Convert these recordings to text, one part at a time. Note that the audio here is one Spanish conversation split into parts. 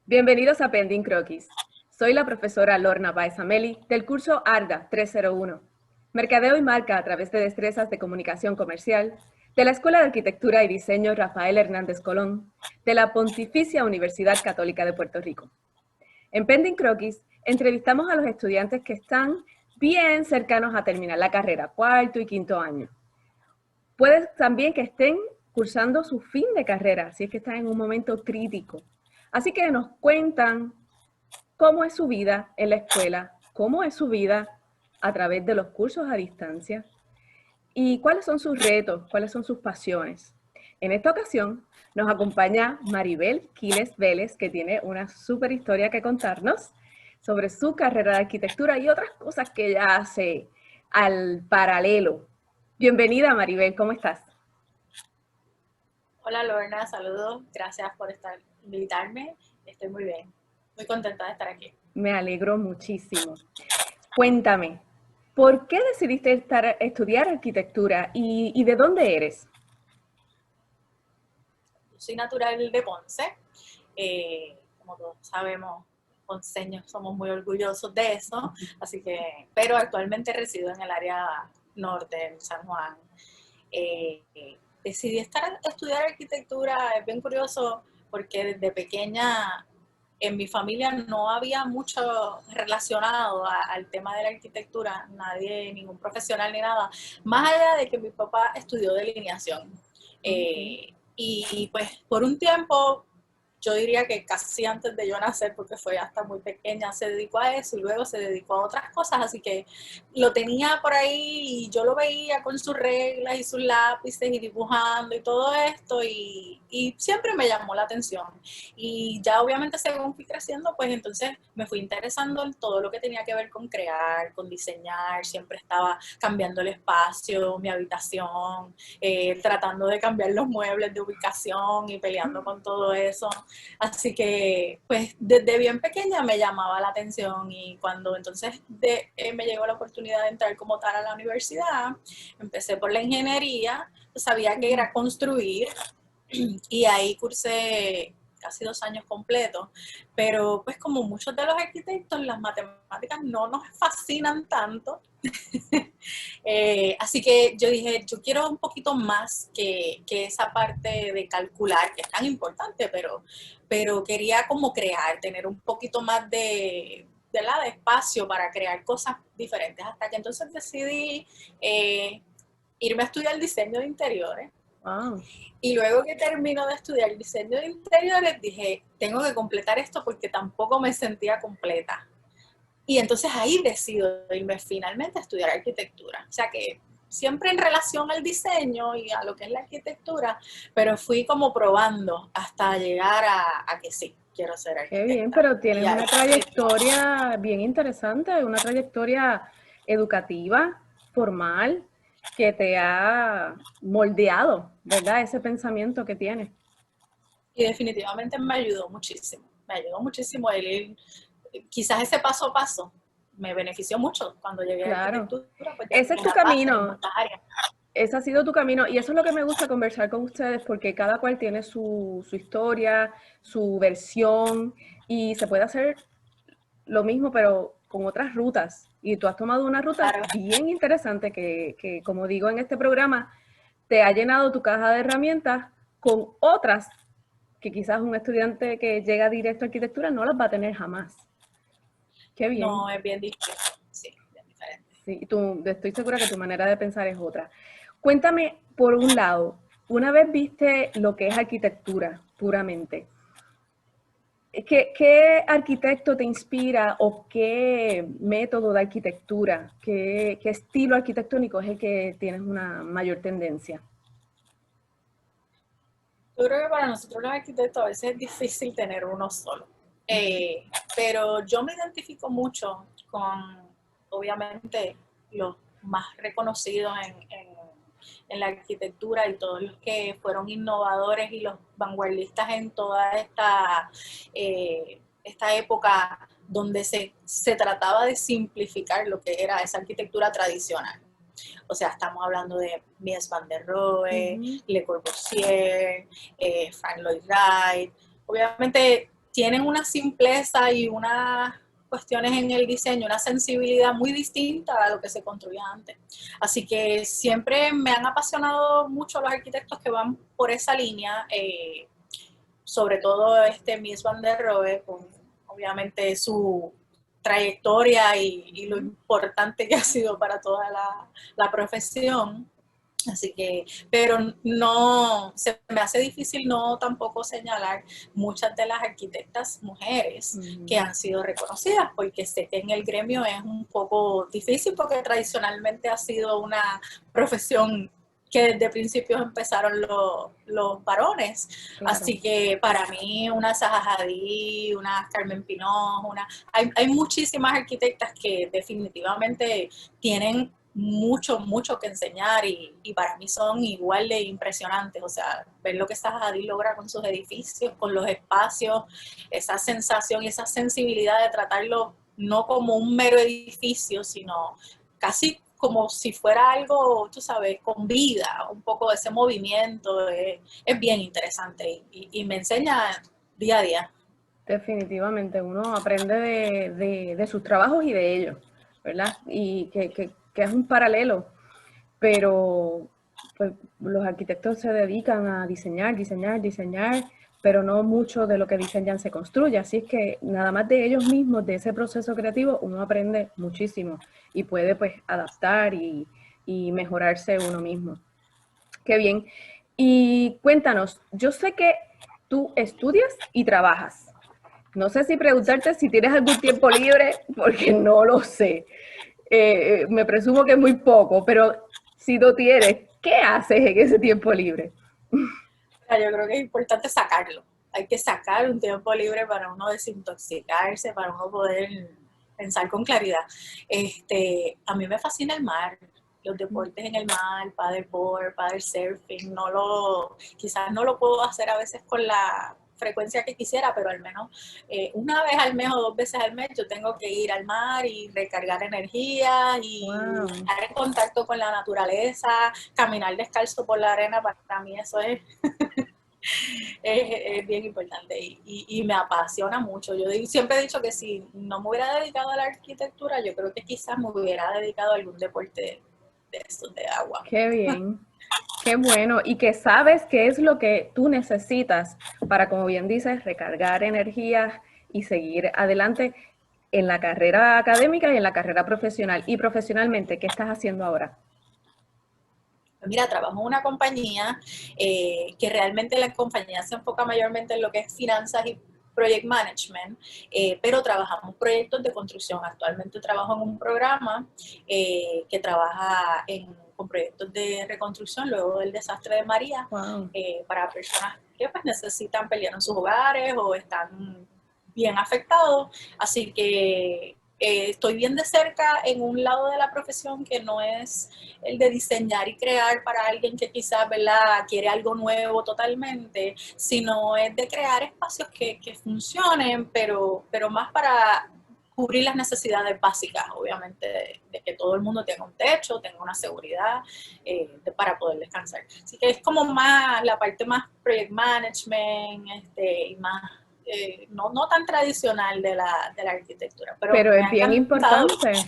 Bienvenidos a Pending Croquis. Soy la profesora Lorna Baez Ameli del curso ARGA 301, Mercadeo y Marca a través de destrezas de comunicación comercial, de la Escuela de Arquitectura y Diseño Rafael Hernández Colón, de la Pontificia Universidad Católica de Puerto Rico. En Pending Croquis entrevistamos a los estudiantes que están bien cercanos a terminar la carrera, cuarto y quinto año. Puede también que estén cursando su fin de carrera, si es que están en un momento crítico. Así que nos cuentan cómo es su vida en la escuela, cómo es su vida a través de los cursos a distancia y cuáles son sus retos, cuáles son sus pasiones. En esta ocasión nos acompaña Maribel Quiles Vélez, que tiene una súper historia que contarnos sobre su carrera de arquitectura y otras cosas que ella hace al paralelo. Bienvenida, Maribel, ¿cómo estás? Hola Lorna, saludos, gracias por invitarme, estoy muy bien, muy contenta de estar aquí. Me alegro muchísimo. Cuéntame, ¿por qué decidiste estudiar arquitectura y de dónde eres? Yo soy natural de Ponce, como todos sabemos, ponceños somos muy orgullosos de eso, pero actualmente resido en el área norte, en San Juan. Eh, Decidí estudiar arquitectura, es bien curioso porque desde pequeña en mi familia no había mucho relacionado al tema de la arquitectura, nadie, ningún profesional ni nada, más allá de que mi papá estudió delineación. Okay. Y pues por un tiempo, yo diría que casi antes de yo nacer, porque fue hasta muy pequeña, se dedicó a eso y luego se dedicó a otras cosas, así que lo tenía por ahí y yo lo veía con sus reglas y sus lápices y dibujando y todo esto y siempre me llamó la atención. Y ya obviamente según fui creciendo, pues entonces me fui interesando en todo lo que tenía que ver con crear, con diseñar, siempre estaba cambiando el espacio, mi habitación, tratando de cambiar los muebles de ubicación y peleando con todo eso. Así que, pues, desde bien pequeña me llamaba la atención y cuando entonces me llegó la oportunidad de entrar como tal a la universidad, empecé por la ingeniería, sabía que era construir y ahí cursé casi 2 años completos, pero pues como muchos de los arquitectos, las matemáticas no nos fascinan tanto, así que yo dije, yo quiero un poquito más que esa parte de calcular, que es tan importante, pero quería como crear, tener un poquito más de espacio para crear cosas diferentes, hasta que entonces decidí irme a estudiar diseño de interiores. Wow. Y luego que termino de estudiar diseño de interiores, dije, tengo que completar esto porque tampoco me sentía completa. Y entonces ahí decido irme finalmente a estudiar arquitectura. O sea que siempre en relación al diseño y a lo que es la arquitectura, pero fui como probando hasta llegar a que sí, quiero ser Qué bien, arquitecta. pero Y tienes ahí una trayectoria bien interesante, una trayectoria educativa, formal, que te ha moldeado, ¿verdad? Ese pensamiento que tienes. y definitivamente me ayudó muchísimo el ir, quizás ese paso a paso me benefició mucho cuando llegué a Claro. arquitectura, pues ya Ese es tenía tu las bases en camino, muchas áreas. ese ha sido tu camino y eso es lo que me gusta conversar con ustedes porque cada cual tiene su historia, su versión y se puede hacer lo mismo pero con otras rutas. Y tú has tomado una ruta Claro. bien interesante que, como digo en este programa, te ha llenado tu caja de herramientas con otras que quizás un estudiante que llega directo a arquitectura no las va a tener jamás. Qué bien. No, es bien difícil, sí, bien diferente. Sí, estoy segura que tu manera de pensar es otra. Cuéntame, por un lado, una vez viste lo que es arquitectura puramente, ¿qué arquitecto te inspira o qué método de arquitectura, qué estilo arquitectónico es el que tienes una mayor tendencia? Yo creo que para nosotros los arquitectos a veces es difícil tener uno solo. Pero yo me identifico mucho con, obviamente, los más reconocidos en la arquitectura y todos los que fueron innovadores y los vanguardistas en toda esta época donde se trataba de simplificar lo que era esa arquitectura tradicional. O sea, estamos hablando de Mies van der Rohe, Ujú. Le Corbusier, Frank Lloyd Wright. Obviamente tienen una simpleza y unas cuestiones en el diseño, una sensibilidad muy distinta a lo que se construía antes. Así que siempre me han apasionado mucho los arquitectos que van por esa línea, sobre todo Mies van der Rohe, con obviamente su trayectoria y lo importante que ha sido para toda la profesión. Así que, pero no, se me hace difícil no tampoco señalar muchas de las arquitectas mujeres que han sido reconocidas, porque sé que en el gremio es un poco difícil porque tradicionalmente ha sido una profesión que desde principios empezaron los varones. Claro. Así que para mí una Zaha Hadid, una Carmen Pinot, hay muchísimas arquitectas que definitivamente tienen mucho que enseñar y para mí son igual de impresionantes. O sea, ver lo que Zaha Hadid logra con sus edificios, con los espacios, esa sensación y esa sensibilidad de tratarlo no como un mero edificio, sino casi como si fuera algo, tú sabes, con vida, un poco de ese movimiento, es bien interesante y me enseña día a día. Definitivamente, uno aprende de sus trabajos y de ellos, ¿verdad? Y que es un paralelo, pero pues, los arquitectos se dedican a diseñar, pero no mucho de lo que diseñan se construye, así es que nada más de ellos mismos, de ese proceso creativo, uno aprende muchísimo y puede pues adaptar y mejorarse uno mismo. Qué bien. Y cuéntanos, yo sé que tú estudias y trabajas. No sé si preguntarte si tienes algún tiempo libre, porque no lo sé. Me presumo que es muy poco, pero si lo tienes, ¿qué haces en ese tiempo libre? Yo creo que es importante sacarlo. Hay que sacar un tiempo libre para uno desintoxicarse, para uno poder pensar con claridad. A mí me fascina el mar, los deportes en el mar, paddleboard, paddle surfing. Quizás no lo puedo hacer a veces con la frecuencia que quisiera, pero al menos una vez al mes o 2 veces al mes yo tengo que ir al mar y recargar energía y estar en contacto con la naturaleza, caminar descalzo por la arena. Para mí eso es es bien importante y me apasiona mucho. Yo siempre he dicho que si no me hubiera dedicado a la arquitectura, yo creo que quizás me hubiera dedicado a algún deporte de estos de agua. Qué bien. Qué bueno, y que sabes qué es lo que tú necesitas para, como bien dices, recargar energías y seguir adelante en la carrera académica y en la carrera profesional. Y profesionalmente, ¿qué estás haciendo ahora? Mira, trabajo en una compañía que realmente la compañía se enfoca mayormente en lo que es finanzas y project management, pero trabajamos proyectos de construcción. Actualmente trabajo en un programa que trabaja con proyectos de reconstrucción luego del desastre de María, para personas que pues, necesitan pelear en sus hogares o están bien afectados. Así que estoy bien de cerca en un lado de la profesión que no es el de diseñar y crear para alguien que quizás, ¿verdad?, quiere algo nuevo totalmente, sino es de crear espacios que funcionen, pero más para cubrir las necesidades básicas, obviamente, de que todo el mundo tenga un techo, tenga una seguridad para poder descansar. Así que es como más la parte más project management y más no tan tradicional de la arquitectura. Pero es bien importante. He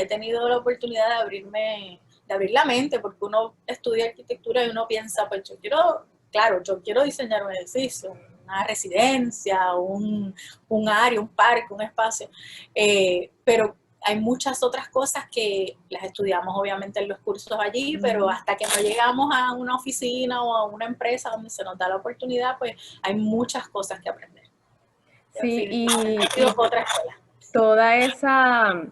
tenido la oportunidad de abrir la mente, porque uno estudia arquitectura y uno piensa, pues yo quiero diseñar un edificio, una residencia, un área, un parque, un espacio, pero hay muchas otras cosas que las estudiamos obviamente en los cursos allí, pero hasta que no llegamos a una oficina o a una empresa donde se nos da la oportunidad, pues hay muchas cosas que aprender. Sí, y toda esa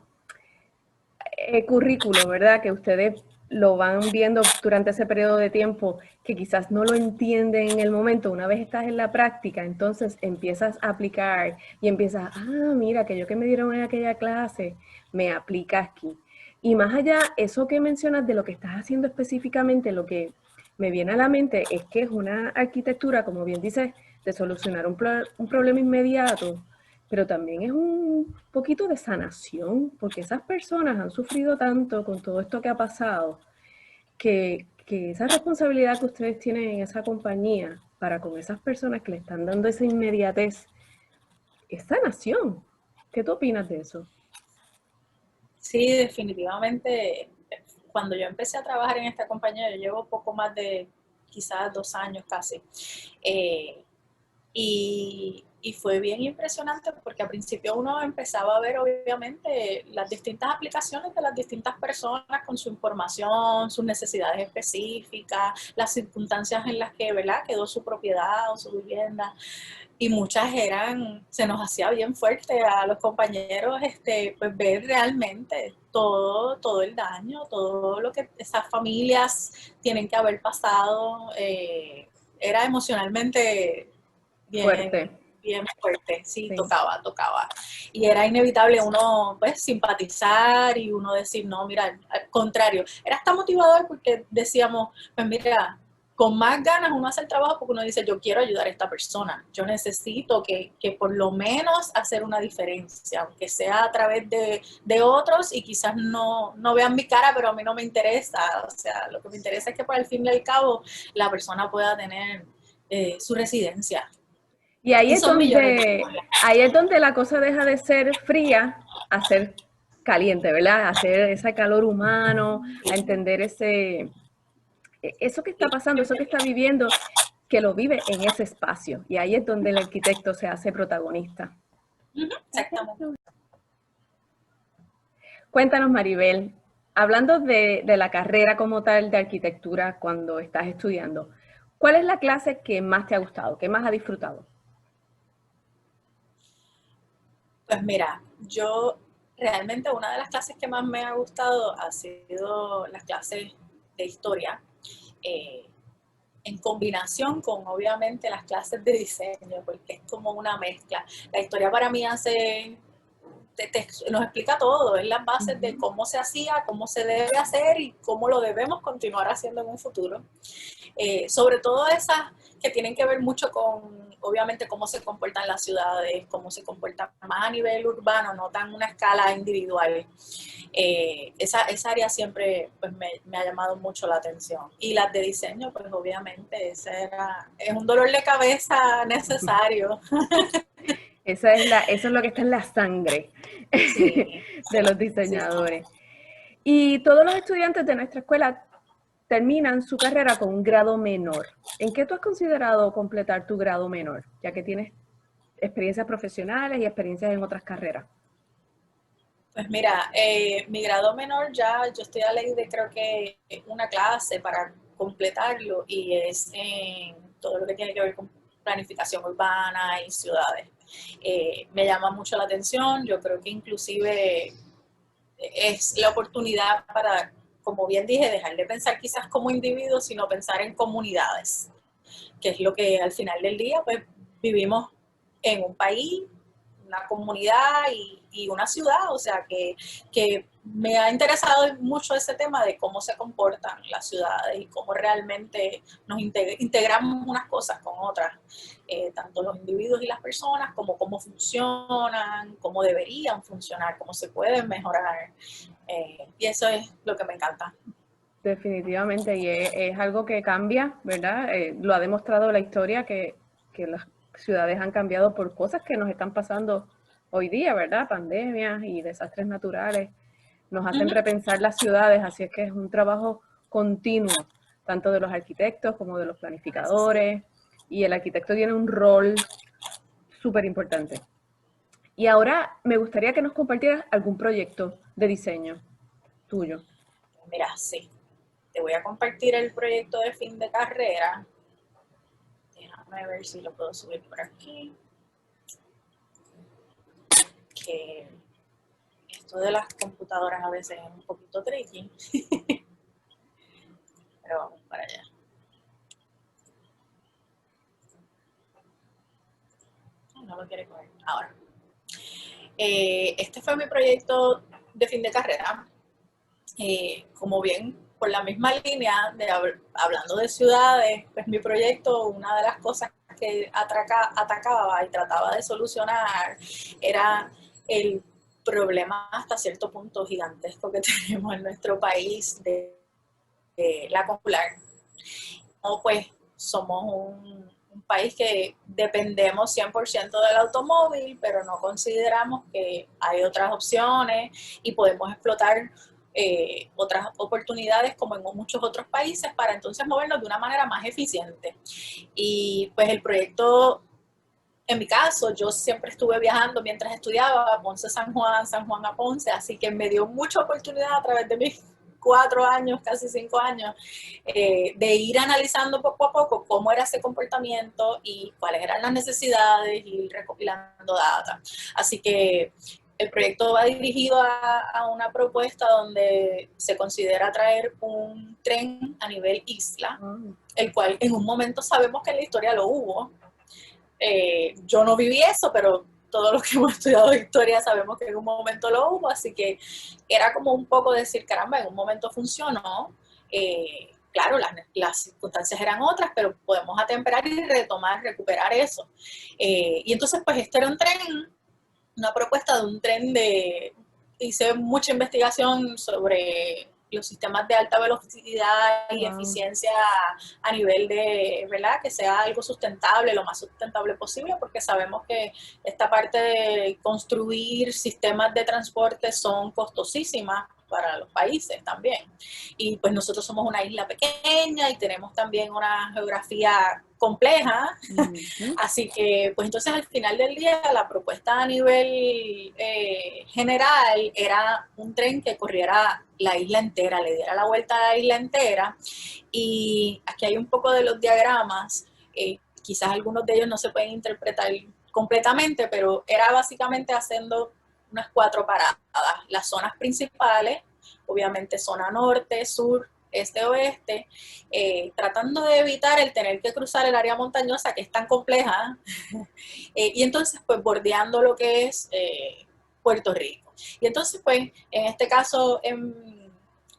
currículo, ¿verdad? Que ustedes lo van viendo durante ese periodo de tiempo, que quizás no lo entienden en el momento, una vez estás en la práctica, entonces empiezas a aplicar y empiezas, mira, aquello que me dieron en aquella clase, me aplica aquí. Y más allá, eso que mencionas de lo que estás haciendo específicamente, lo que me viene a la mente es que es una arquitectura, como bien dices, de solucionar un problema inmediato, pero también es un poquito de sanación, porque esas personas han sufrido tanto con todo esto que ha pasado, que esa responsabilidad que ustedes tienen en esa compañía para con esas personas que le están dando esa inmediatez, esa nación. ¿Qué tú opinas de eso? Sí, definitivamente. Cuando yo empecé a trabajar en esta compañía, yo llevo poco más de quizás 2 años casi. Y fue bien impresionante porque al principio uno empezaba a ver obviamente las distintas aplicaciones de las distintas personas con su información, sus necesidades específicas, las circunstancias en las que, ¿verdad?, quedó su propiedad o su vivienda. Y muchas se nos hacía bien fuerte a los compañeros, pues ver realmente todo el daño, todo lo que esas familias tienen que haber pasado. Era emocionalmente Fuerte. bien fuerte, sí, Sí. tocaba. Y era inevitable uno, pues, simpatizar y uno decir, no, mira, al contrario. Era hasta motivador porque decíamos, pues mira, con más ganas uno hace el trabajo porque uno dice, yo quiero ayudar a esta persona, yo necesito que por lo menos hacer una diferencia, aunque sea a través de otros y quizás no vean mi cara, pero a mí no me interesa. O sea, lo que me interesa es que por el fin y al cabo la persona pueda tener su residencia. Y ahí Y es son millones de donde, dólares. ahí es donde la cosa deja de ser fría a ser caliente, ¿verdad? A hacer ese calor humano, a entender eso que está pasando, eso que está viviendo, que lo vive en ese espacio. Y ahí es donde el arquitecto se hace protagonista. Exactamente. Cuéntanos, Maribel, hablando de la carrera como tal de arquitectura cuando estás estudiando, ¿cuál es la clase que más te ha gustado, que más has disfrutado? Pues mira, yo realmente una de las clases que más me ha gustado ha sido las clases de historia, eh, en combinación con obviamente las clases de diseño, porque es como una mezcla. La historia para mí nos explica todo, es las bases de cómo se hacía, cómo se debe hacer y cómo lo debemos continuar haciendo en un futuro. Sobre todo esas que tienen que ver mucho con, obviamente, cómo se comportan las ciudades, cómo se comportan más a nivel urbano, no tan una escala individual. Esa área siempre pues, me ha llamado mucho la atención. Y las de diseño, pues obviamente, es un dolor de cabeza necesario. Eso es lo que está en la sangre Sí, de los sí. diseñadores. Y todos los estudiantes de nuestra escuela terminan su carrera con un grado menor. ¿En qué tú has considerado completar tu grado menor, ya que tienes experiencias profesionales y experiencias en otras carreras? Pues mira, mi grado menor yo estoy a ley de creo que una clase para completarlo y es en todo lo que tiene que ver con planificación urbana y ciudades. Me llama mucho la atención, yo creo que inclusive es la oportunidad para, como bien dije, dejar de pensar quizás como individuos, sino pensar en comunidades, que es lo que al final del día pues vivimos en un país, una comunidad y una ciudad, o sea que me ha interesado mucho ese tema de cómo se comportan las ciudades y cómo realmente nos integramos unas cosas con otras, tanto los individuos y las personas, como cómo funcionan, cómo deberían funcionar, cómo se pueden mejorar, y eso es lo que me encanta. Definitivamente, y es algo que cambia, ¿verdad? Lo ha demostrado la historia que las ciudades han cambiado por cosas que nos están pasando hoy día, ¿verdad? Pandemias y desastres naturales nos hacen repensar las ciudades, así es que es un trabajo continuo, tanto de los arquitectos como de los planificadores, y el arquitecto tiene un rol súper importante. Y ahora me gustaría que nos compartieras algún proyecto de diseño tuyo. Mira, sí, te voy a compartir el proyecto de fin de carrera. Déjame ver si lo puedo subir por aquí. Que esto de las computadoras a veces es un poquito tricky. Pero vamos para allá. No lo quiere coger. Ahora. Este fue mi proyecto de fin de carrera. Como bien, por la misma línea de hablando de ciudades, pues mi proyecto, una de las cosas que atacaba y trataba de solucionar era el problema hasta cierto punto gigantesco que tenemos en nuestro país de la popular. No, pues somos un país que dependemos 100% del automóvil, pero no consideramos que hay otras opciones y podemos explotar otras oportunidades como en muchos otros países para entonces movernos de una manera más eficiente. Y pues el proyecto, en mi caso, yo siempre estuve viajando mientras estudiaba a Ponce, San Juan a Ponce, así que me dio mucha oportunidad a través de mis 4 años, casi 5 años, de ir analizando poco a poco cómo era ese comportamiento y cuáles eran las necesidades y ir recopilando data. Así que el proyecto va dirigido a una propuesta donde se considera traer un tren a nivel isla, el cual en un momento sabemos que en la historia lo hubo. Yo no viví eso, pero todos los que hemos estudiado historia sabemos que en un momento lo hubo, así que era como un poco decir, caramba, en un momento funcionó, claro, las circunstancias eran otras, pero podemos atemperar y retomar, recuperar eso. Y entonces, pues este era un tren, una propuesta de un tren hice mucha investigación sobre los sistemas de alta velocidad y eficiencia a nivel de, ¿verdad? Que sea algo sustentable, lo más sustentable posible, porque sabemos que esta parte de construir sistemas de transporte son costosísimas para los países también. Y pues nosotros somos una isla pequeña y tenemos también una geografía compleja, así que pues entonces al final del día la propuesta a nivel general era un tren que corriera la isla entera, le diera la vuelta a la isla entera, y aquí hay un poco de los diagramas, quizás algunos de ellos no se pueden interpretar completamente, pero era básicamente haciendo unas 4 paradas, las zonas principales, obviamente zona norte, sur, este, oeste, tratando de evitar el tener que cruzar el área montañosa que es tan compleja, y entonces pues bordeando lo que es Puerto Rico. Y entonces pues en este caso,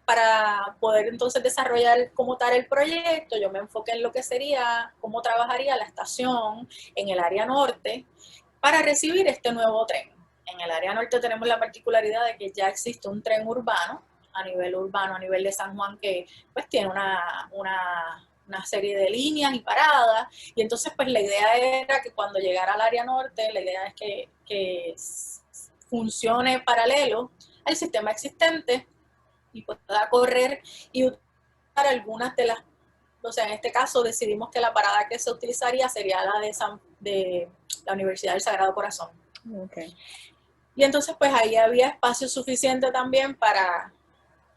para poder entonces desarrollar como tal el proyecto, yo me enfoqué en lo que sería cómo trabajaría la estación en el área norte para recibir este nuevo tren. En el área norte tenemos la particularidad de que ya existe un tren urbano, a nivel de San Juan, que pues tiene una serie de líneas y paradas, y entonces pues la idea era que cuando llegara al área norte, la idea es que funcione paralelo al sistema existente y pueda correr y utilizar algunas de las, o sea, en este caso decidimos que la parada que se utilizaría sería la de la Universidad del Sagrado Corazón. Okay. Y entonces pues ahí había espacio suficiente también para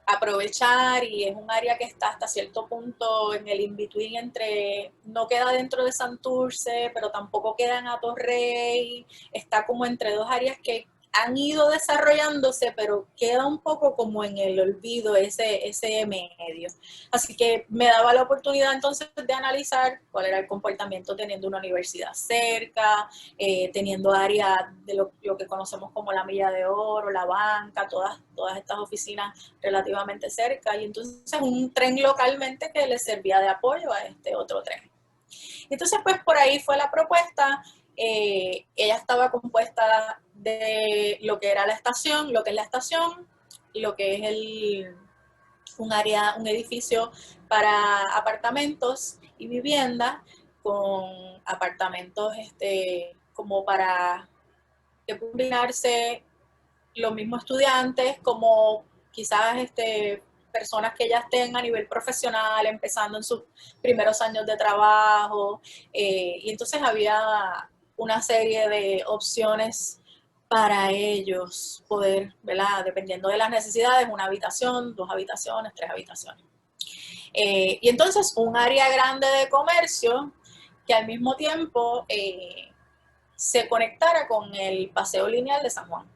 aprovechar, y es un área que está hasta cierto punto en el in-between entre, no queda dentro de Santurce, pero tampoco queda en Atorrey, está como entre dos áreas que han ido desarrollándose, pero queda un poco como en el olvido ese medio. Así que me daba la oportunidad entonces de analizar cuál era el comportamiento teniendo una universidad cerca, teniendo áreas de lo que conocemos como la Milla de Oro, la banca, todas estas oficinas relativamente cerca, y entonces un tren localmente que le servía de apoyo a este otro tren. Entonces, pues por ahí fue la propuesta. Ella estaba compuesta de lo que era la estación, lo que es la estación, lo que es un área, un edificio para apartamentos y viviendas, con apartamentos como para que puedan combinarse los mismos estudiantes, como quizás personas que ya estén a nivel profesional, empezando en sus primeros años de trabajo, y entonces había una serie de opciones para ellos poder, ¿verdad? Dependiendo de las necesidades, una habitación, 2 habitaciones, 3 habitaciones. Y entonces un área grande de comercio que al mismo tiempo se conectara con el paseo lineal de San Juan.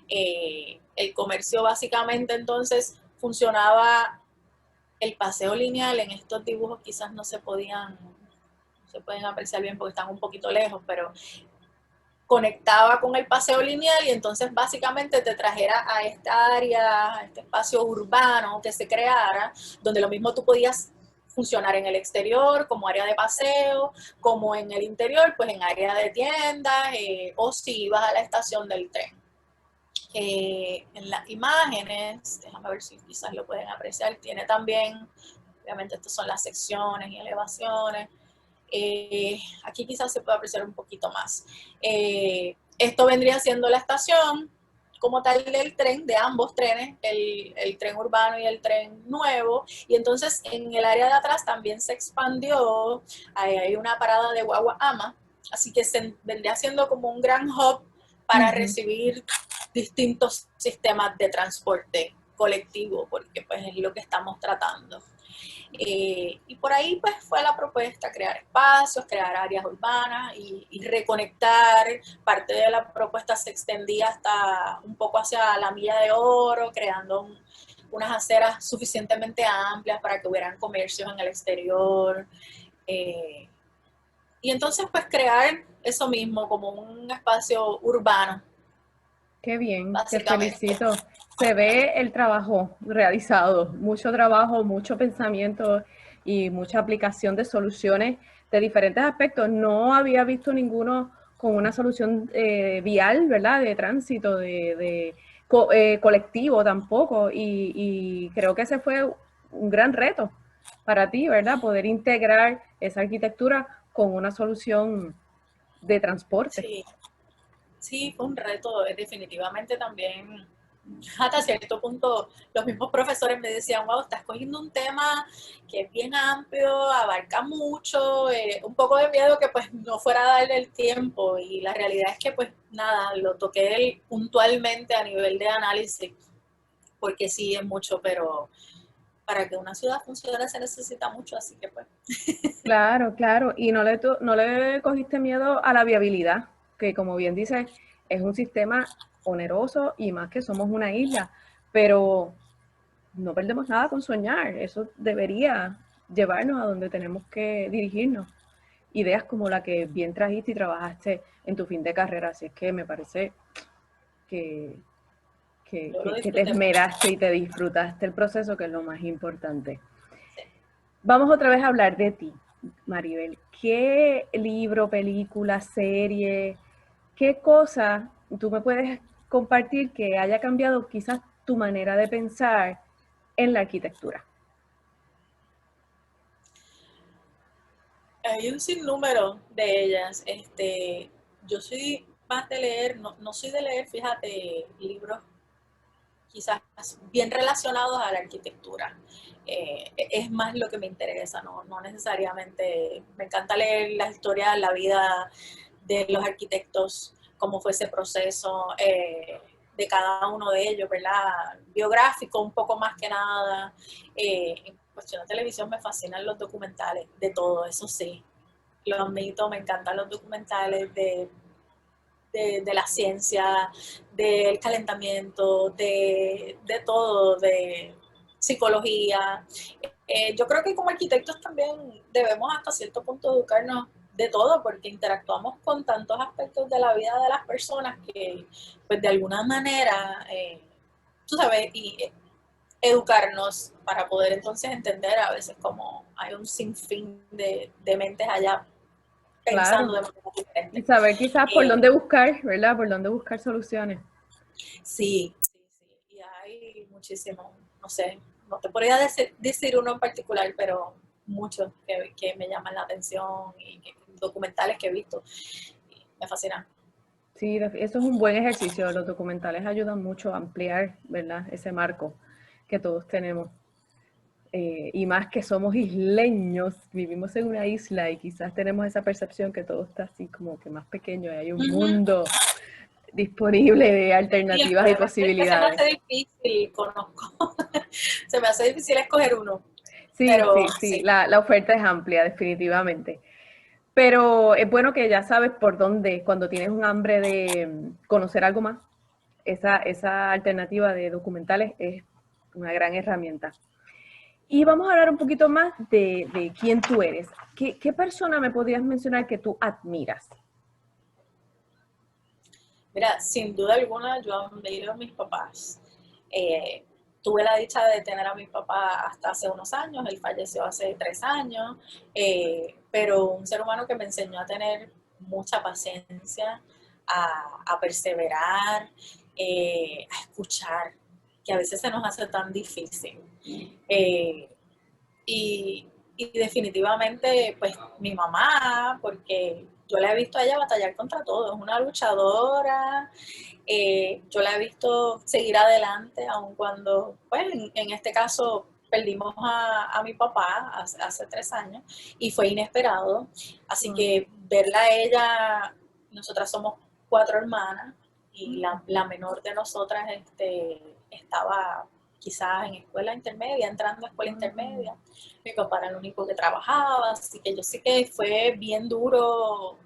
El comercio básicamente entonces funcionaba, el paseo lineal en estos dibujos quizás no se pueden apreciar bien porque están un poquito lejos, pero conectaba con el paseo lineal y entonces básicamente te trajera a esta área, a este espacio urbano que se creara, donde lo mismo tú podías funcionar en el exterior como área de paseo, como en el interior, pues en área de tiendas, o si ibas a la estación del tren. En las imágenes, déjame ver si quizás lo pueden apreciar, tiene también, obviamente estas son las secciones y elevaciones, Aquí quizás se puede apreciar un poquito más. Esto vendría siendo la estación como tal del tren, de ambos trenes, el tren urbano y el tren nuevo, y entonces en el área de atrás también se expandió, hay una parada de guagua ama, así que se vendría siendo como un gran hub para recibir distintos sistemas de transporte colectivo, porque pues es lo que estamos tratando. Y por ahí pues fue la propuesta, crear espacios, crear áreas urbanas y reconectar. Parte de la propuesta se extendía hasta un poco hacia la Milla de Oro, creando unas aceras suficientemente amplias para que hubieran comercios en el exterior. Y entonces pues crear eso mismo como un espacio urbano. Qué bien, te Básicamente. felicito. Se ve el trabajo realizado, mucho trabajo, mucho pensamiento y mucha aplicación de soluciones de diferentes aspectos. No había visto ninguno con una solución vial, ¿verdad? De tránsito, colectivo tampoco. Y creo que ese fue un gran reto para ti, ¿verdad? Poder integrar esa arquitectura con una solución de transporte. Sí. Sí, fue un reto, definitivamente también. Hasta cierto punto, los mismos profesores me decían, wow, estás cogiendo un tema que es bien amplio, abarca mucho, un poco de miedo que pues no fuera a darle el tiempo, y la realidad es que pues nada, lo toqué puntualmente a nivel de análisis, porque sí es mucho, pero para que una ciudad funcione se necesita mucho, así que pues. Claro, claro. Y no le cogiste miedo a la viabilidad, que como bien dices, es un sistema oneroso y más que somos una isla, pero no perdemos nada con soñar. Eso debería llevarnos a donde tenemos que dirigirnos. Ideas como la que bien trajiste y trabajaste en tu fin de carrera. Así es que me parece que, Yo lo que te disfruté mucho. esmeraste y te disfrutaste el proceso, que es lo más importante. Vamos otra vez a hablar de ti, Maribel. ¿Qué libro, película, serie, qué cosa tú me puedes compartir que haya cambiado quizás tu manera de pensar en la arquitectura? Hay un sinnúmero de ellas. Yo soy más de leer, no soy de leer, fíjate, libros quizás bien relacionados a la arquitectura. Es más lo que me interesa, no necesariamente. Me encanta leer la historia, la vida de los arquitectos, cómo fue ese proceso de cada uno de ellos, ¿verdad? Biográfico un poco más que nada. En cuestión de televisión me fascinan los documentales, de todo, eso sí. Lo admito, me encantan los documentales de la ciencia, del calentamiento, de todo, de psicología. Yo creo que como arquitectos también debemos hasta cierto punto educarnos de todo, porque interactuamos con tantos aspectos de la vida de las personas que, pues de alguna manera, tú sabes, y educarnos para poder entonces entender a veces como hay un sinfín de mentes allá pensando Claro. de manera Y diferente. saber quizás por Eh, dónde buscar, ¿verdad? Por dónde buscar soluciones. Sí, y hay muchísimo, no sé, no te podría decir uno en particular, pero muchos que me llaman la atención y documentales que he visto, y me fascinan. Sí, eso es un buen ejercicio. Los documentales ayudan mucho a ampliar, ¿verdad? Ese marco que todos tenemos. Y más que somos isleños, vivimos en una isla y quizás tenemos esa percepción que todo está así como que más pequeño y hay un mundo disponible de Y el alternativas y problema es que se me posibilidades. hace difícil, conozco, se me hace difícil escoger uno, Sí, pero sí, sí, sí. la oferta es amplia, definitivamente. Pero es bueno que ya sabes por dónde, cuando tienes un hambre de conocer algo más, esa alternativa de documentales es una gran herramienta. Y vamos a hablar un poquito más de quién tú eres. ¿Qué persona me podrías mencionar que tú admiras? Mira, sin duda alguna yo admiro a mis papás. Eh, Tuve la dicha de tener a mi papá hasta hace unos años, él falleció hace 3 años, pero un ser humano que me enseñó a tener mucha paciencia, a perseverar, a escuchar, que a veces se nos hace tan difícil. Eh, y, Y definitivamente, pues mi mamá, porque yo la he visto a ella batallar contra todo, es una luchadora, yo la he visto seguir adelante, aun cuando, pues en este caso perdimos a mi papá hace 3 años y fue inesperado, así que verla a ella, nosotras somos 4 hermanas y la menor de nosotras estaba quizás en escuela intermedia, entrando a escuela intermedia. Mi papá era el único que trabajaba, así que yo sé que fue bien duro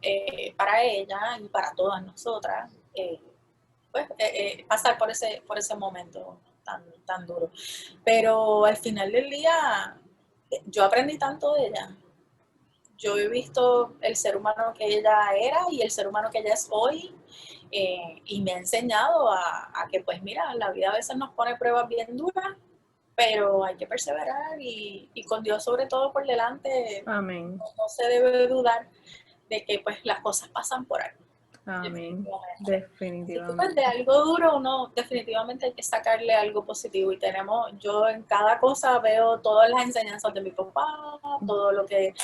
para ella y para todas nosotras, pasar por ese momento tan duro. Pero al final del día, yo aprendí tanto de ella. Yo he visto el ser humano que ella era y el ser humano que ella es hoy, y me ha enseñado a que, pues mira, la vida a veces nos pone pruebas bien duras, pero hay que perseverar y con Dios sobre todo por delante. Amén. No se debe dudar de que pues las cosas pasan por algo. Amén. Definitivamente. Si pues, Definitivamente. de algo duro, uno definitivamente hay que sacarle algo positivo y yo en cada cosa veo todas las enseñanzas de mi papá, todo lo que,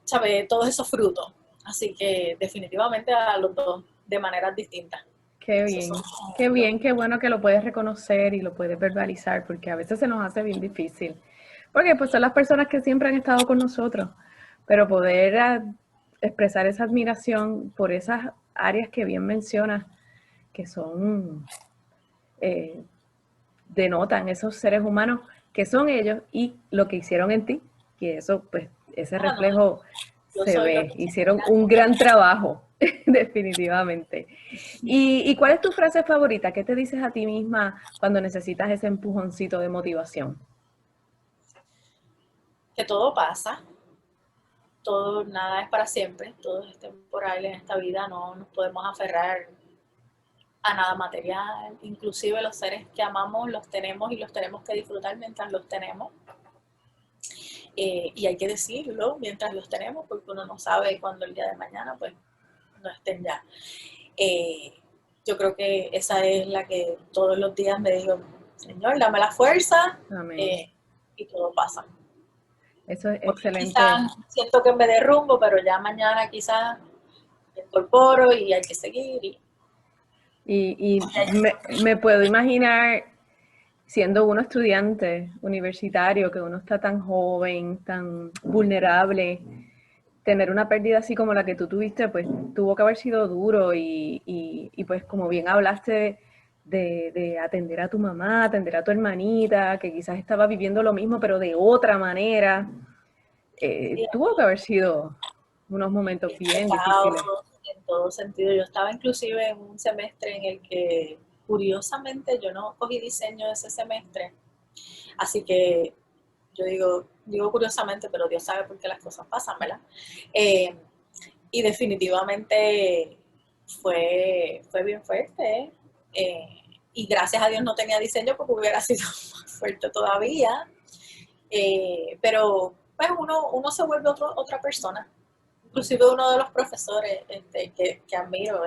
¿sabe? Todos esos frutos. Así que definitivamente a los dos de maneras distintas. Qué bien, qué bien, qué bueno que lo puedes reconocer y lo puedes verbalizar, porque a veces se nos hace bien difícil. Porque pues son las personas que siempre han estado con nosotros, pero poder expresar esa admiración por esas áreas que bien mencionas, que son, denotan esos seres humanos que son ellos y lo que hicieron en ti, que eso, pues, ese reflejo se ve, hicieron un gran trabajo, definitivamente. ¿Y cuál es tu frase favorita? ¿Qué te dices a ti misma cuando necesitas ese empujoncito de motivación? Que todo pasa, todo, nada es para siempre, todo es temporal en esta vida, no nos podemos aferrar a nada material, inclusive los seres que amamos los tenemos y los tenemos que disfrutar mientras los tenemos. Y hay que decirlo mientras los tenemos porque uno no sabe cuándo el día de mañana pues no estén ya. Yo creo que esa es la que todos los días me digo, Señor, dame la fuerza, y todo pasa. Eso es Porque excelente. quizás siento que me derrumbo, pero ya mañana quizás me incorporo y hay que seguir. Y me puedo imaginar siendo uno estudiante universitario, que uno está tan joven, tan vulnerable, tener una pérdida así como la que tú tuviste, pues tuvo que haber sido duro y pues como bien hablaste de atender a tu mamá, atender a tu hermanita, que quizás estaba viviendo lo mismo, pero de otra manera, tuvo que haber sido unos momentos bien difíciles. En todo sentido. Yo estaba inclusive en un semestre en el que, curiosamente, yo no cogí diseño ese semestre. Así que yo digo curiosamente, pero Dios sabe por qué las cosas pasan, ¿verdad? Y definitivamente fue bien fuerte. Y gracias a Dios no tenía diseño porque hubiera sido más fuerte todavía. Pero pues uno se vuelve otra persona. Inclusive uno de los profesores que admiro,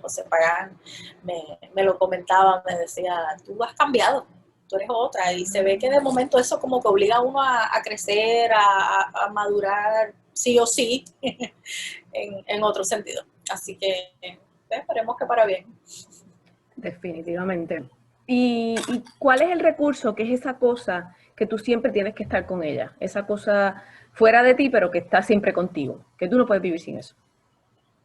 José Pagán, me lo comentaba, me decía, tú has cambiado, tú eres otra, y se ve que de momento eso como que obliga a uno a crecer, a madurar, sí o sí, en otro sentido. Así que esperemos que para bien. Definitivamente. ¿Y cuál es el recurso, que es esa cosa que tú siempre tienes que estar con ella? Esa cosa fuera de ti, pero que está siempre contigo, que tú no puedes vivir sin eso.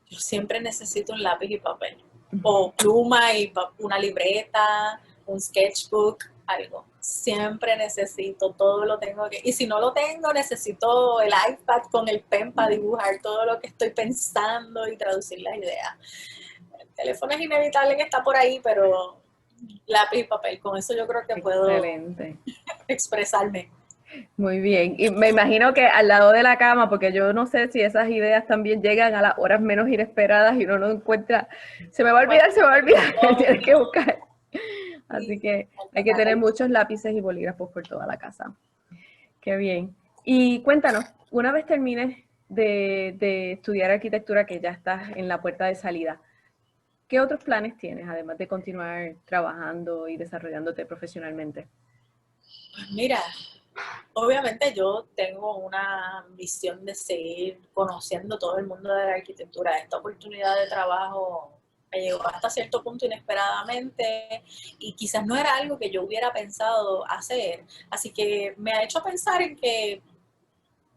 Yo siempre necesito un lápiz y papel, o pluma y una libreta, un sketchbook, algo. Siempre necesito, todo lo tengo que... Y si no lo tengo, necesito el iPad con el pen para dibujar todo lo que estoy pensando y traducir las ideas. El teléfono es inevitable que está por ahí, pero lápiz y papel, con eso yo creo que puedo expresarme. Muy bien. Y me imagino que al lado de la cama, porque yo no sé si esas ideas también llegan a las horas menos inesperadas y uno no encuentra, se me va a olvidar, tienes que buscar. Así que hay que tener muchos lápices y bolígrafos por toda la casa. Qué bien. Y cuéntanos, una vez termines de estudiar arquitectura, que ya estás en la puerta de salida, ¿qué otros planes tienes, además de continuar trabajando y desarrollándote profesionalmente? Pues mira, Obviamente yo tengo una visión de seguir conociendo todo el mundo de la arquitectura. Esta oportunidad de trabajo me llegó hasta cierto punto inesperadamente y quizás no era algo que yo hubiera pensado hacer. Así que me ha hecho pensar en que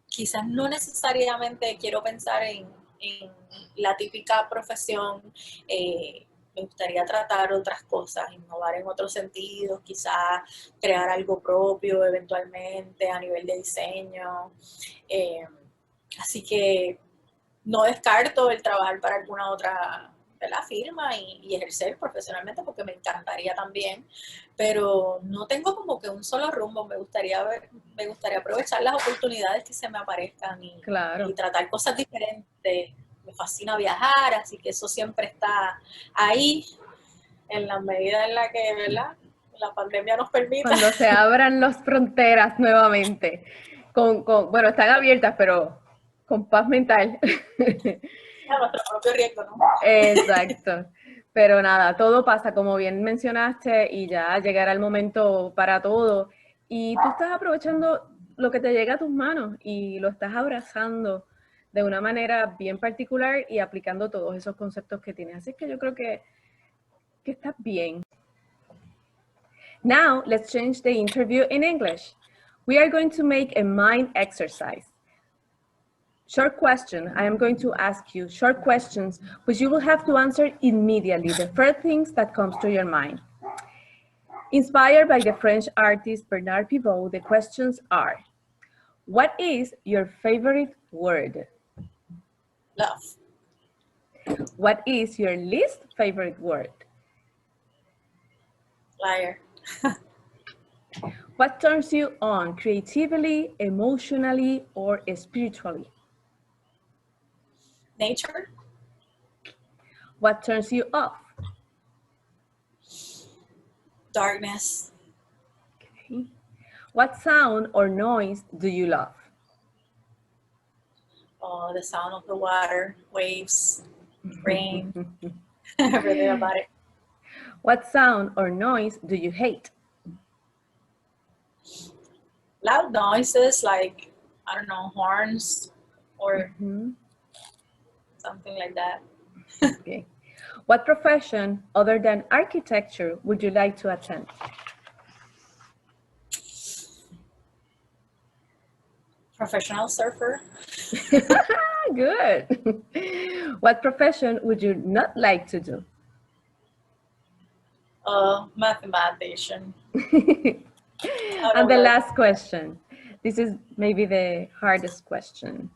quizás no necesariamente quiero pensar en la típica profesión. Me gustaría tratar otras cosas, innovar en otros sentidos, quizás crear algo propio eventualmente a nivel de diseño. Eh, Así que no descarto el trabajar para alguna otra de la firma y ejercer profesionalmente porque me encantaría también, pero no tengo como que un solo rumbo. Me gustaría aprovechar las oportunidades que se me aparezcan Claro. y tratar cosas diferentes. Me fascina viajar, así que eso siempre está ahí en la medida en la que, ¿verdad?, la pandemia nos permita. Cuando se abran las fronteras nuevamente, bueno, están abiertas, pero con paz mental. A nuestro propio riesgo, ¿no? Exacto. Pero nada, todo pasa como bien mencionaste y ya llegará el momento para todo. Y tú estás aprovechando lo que te llega a tus manos y lo estás abrazando de una manera bien particular y aplicando todos esos conceptos que tienes. Así que yo creo que estás bien. Now, let's change the interview in English. We are going to make a mind exercise. Short question. I am going to ask you short questions, which you will have to answer immediately, the first things that comes to your mind. Inspired by the French artist Bernard Pivot, the questions are, what is your favorite word? Love. What is your least favorite word? Liar. What turns you on creatively, emotionally, or spiritually? Nature. What turns you off? Darkness. Okay. What sound or noise do you love? Oh, the sound of the water, waves, rain, everything about it. What sound or noise do you hate? Loud noises like, I don't know, horns or something like that. Okay. What profession other than architecture would you like to attend? Professional surfer. Good. What profession would you not like to do? Mathematician. And the last question. This is maybe the hardest question.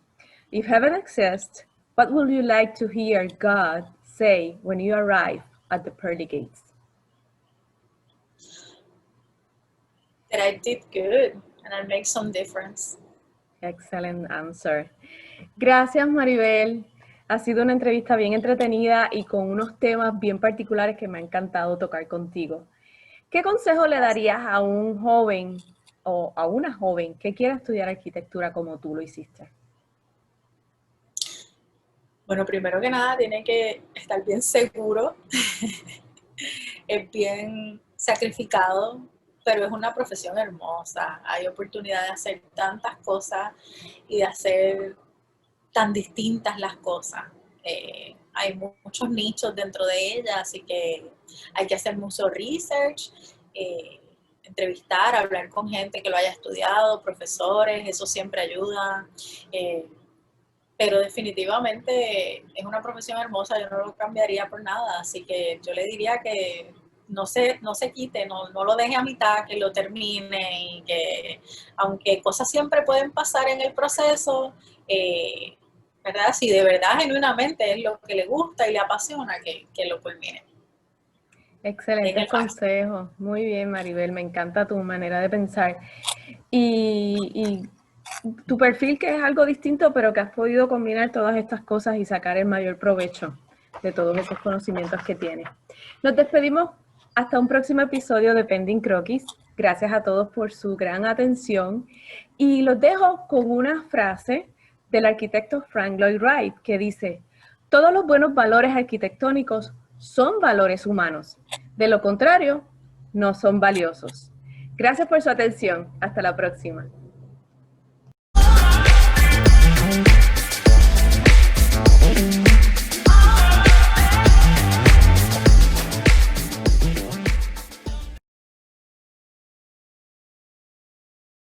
If heaven exists, what would you like to hear God say when you arrive at the pearly gates? That I did good and I make some difference. Excellent answer. Gracias, Maribel. Ha sido una entrevista bien entretenida y con unos temas bien particulares que me ha encantado tocar contigo. ¿Qué consejo le darías a un joven o a una joven que quiera estudiar arquitectura como tú lo hiciste? Bueno, primero que nada tiene que estar bien seguro, es bien sacrificado, pero es una profesión hermosa. Hay oportunidad de hacer tantas cosas y de hacer tan distintas las cosas. Hay muchos nichos dentro de ella, así que hay que hacer mucho research, entrevistar, hablar con gente que lo haya estudiado, profesores, eso siempre ayuda. Pero definitivamente es una profesión hermosa, yo no lo cambiaría por nada, así que yo le diría que no se quite, no lo deje a mitad, que lo termine y que aunque cosas siempre pueden pasar en el proceso, ¿verdad? Si de verdad genuinamente es lo que le gusta y le apasiona, que lo culmine. Excelente consejo. Muy bien, Maribel, me encanta tu manera de pensar. Y tu perfil, que es algo distinto, pero que has podido combinar todas estas cosas y sacar el mayor provecho de todos esos conocimientos que tienes. Nos despedimos hasta un próximo episodio de Pending Croquis. Gracias a todos por su gran atención. Y los dejo con una frase del arquitecto Frank Lloyd Wright que dice: todos los buenos valores arquitectónicos son valores humanos. De lo contrario, no son valiosos. Gracias por su atención. Hasta la próxima.